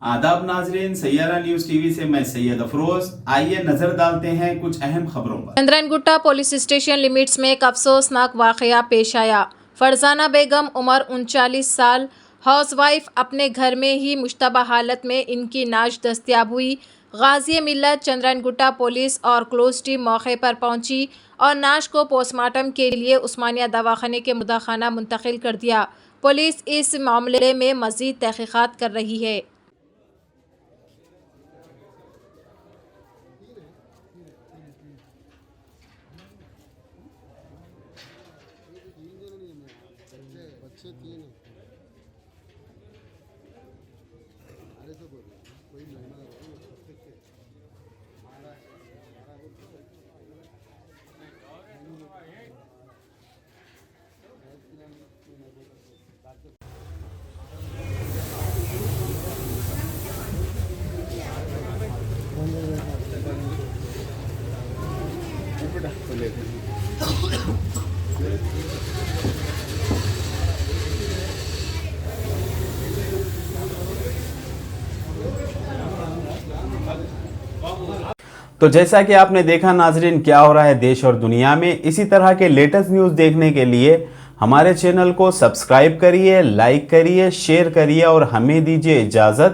आदाब नाजरीन, Saiyaara news TV से मैं सैयद अफरोज। आइए नजर डालते हैं कुछ अहम खबरों पर। चंद्रनगुट्टा पुलिस स्टेशन लिमिट्स में एक अफसोसनाक वाकया पेश आया। फरजाना बेगम उम्र 39 साल हाउसवाइफ अपने घर में ही मुश्तबा हालत में इनकी नाश दस्तयाब हुई। गाजी मिल्लत चंद्रनगुट्टा पुलिस और क्लोज टीम मौके पर पहुंची और नाश को पोस्टमार्टम के लिए उस्मानिया दवाखाने के मुद्दाखाना मुंतकिल कर दिया। पुलिस इस मामले में मजीद तहकीकात कर रही है। बच्चे 3 हैं। अरे तो बोल कोई मेहमान तो जैसा कि आपने देखा नाजरीन, क्या हो रहा है देश और दुनिया में, इसी तरह के लेटेस्ट न्यूज़ देखने के लिए हमारे चैनल को सब्सक्राइब करिए, लाइक करिए, शेयर करिए और हमें दीजिए इजाज़त।